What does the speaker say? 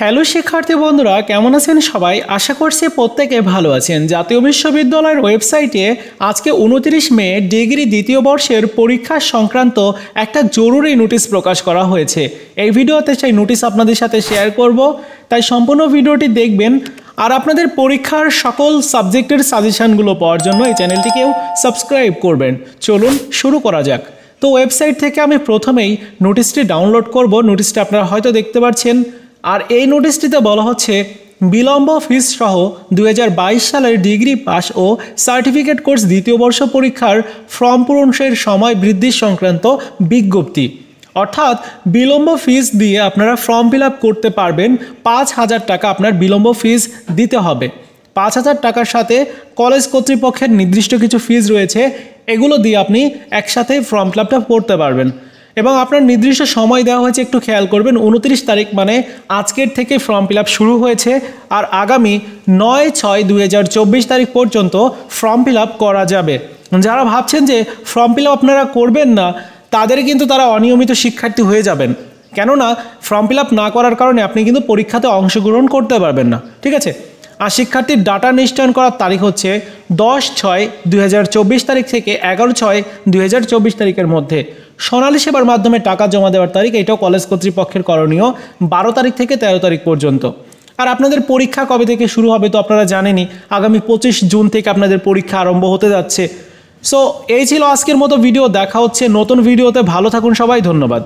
Hello শিক্ষার্থী বন্ধুরা, কেমন আছেন সবাই? আশা করছি প্রত্যেকে ভালো আছেন। জাতীয় বিশ্ববিদ্যালয়ের ওয়েবসাইটে আজকে 29 মে ডিগ্রি দ্বিতীয় বর্ষের পরীক্ষা সংক্রান্ত একটা জরুরি নোটিশ প্রকাশ করা হয়েছে। এই ভিডিওতে সেই নোটিশ আপনাদের সাথে শেয়ার করব, তাই সম্পূর্ণ ভিডিওটি দেখবেন। আর আপনাদের পরীক্ষার সকল সাবজেক্টের সাজেশনগুলো পাওয়ার জন্য এই চ্যানেলটিকেও সাবস্ক্রাইব করবেন। চলুন শুরু করা যাক। তো ওয়েবসাইট থেকে আমি প্রথমেই নোটিশটি ডাউনলোড করব। নোটিশটি আপনারা হয়তো দেখতে পাচ্ছেন। আর এই নোটিশটিতে বলা হচ্ছে বিলম্ব ফিস সহ 2022 সালের ডিগ্রি পাস ও সার্টিফিকেট কোর্স দ্বিতীয় বর্ষ পরীক্ষার ফর্ম পূরণের সময় বৃদ্ধি সংক্রান্ত বিজ্ঞপ্তি। অর্থাৎ বিলম্ব ফিস দিয়ে আপনারা ফর্ম ফিল আপ করতে পারবেন। 5,000 টাকা আপনার বিলম্ব ফিস দিতে হবে। 5,000 টাকার সাথে কলেজ কর্তৃপক্ষের নির্দিষ্ট কিছু ফিস রয়েছে, এগুলো দিয়ে আপনি একসাথে ফর্ম ফিল আপটা করতে পারবেন। এবং আপনার নির্দিষ্ট সময় দেওয়া হয়েছে, একটু খেয়াল করবেন। 29 তারিখ মানে আজকের থেকে ফর্ম ফিল আপ শুরু হয়েছে। আর আগামী 9/6/2024 তারিখ পর্যন্ত ফর্ম ফিল আপ করা যাবে। যারা ভাবছেন যে ফর্ম ফিল আপ আপনারা করবেন না, তাদের কিন্তু তারা অনিয়মিত শিক্ষার্থী হয়ে যাবেন। কেননা ফর্ম ফিল আপ না করার কারণে আপনি কিন্তু পরীক্ষাতে অংশগ্রহণ করতে পারবেন না, ঠিক আছে? আর শিক্ষার্থীর ডাটা নিশ্চয়ন করার তারিখ হচ্ছে 10/6/2024 তারিখ থেকে 11/6/2024 তারিখের মধ্যে। সোনালী সেবার মাধ্যমে টাকা জমা দেওয়ার তারিখ, এটাও কলেজ কর্তৃপক্ষের করণীয় 12 তারিখ থেকে 13 তারিখ পর্যন্ত। আর আপনাদের পরীক্ষা কবে থেকে শুরু হবে তো আপনারা জানেনই, আগামী 25 জুন থেকে আপনাদের পরীক্ষা আরম্ভ হতে যাচ্ছে। সো এই ছিল আজকের মতো ভিডিও। দেখা হচ্ছে নতুন ভিডিওতে। ভালো থাকুন সবাই, ধন্যবাদ।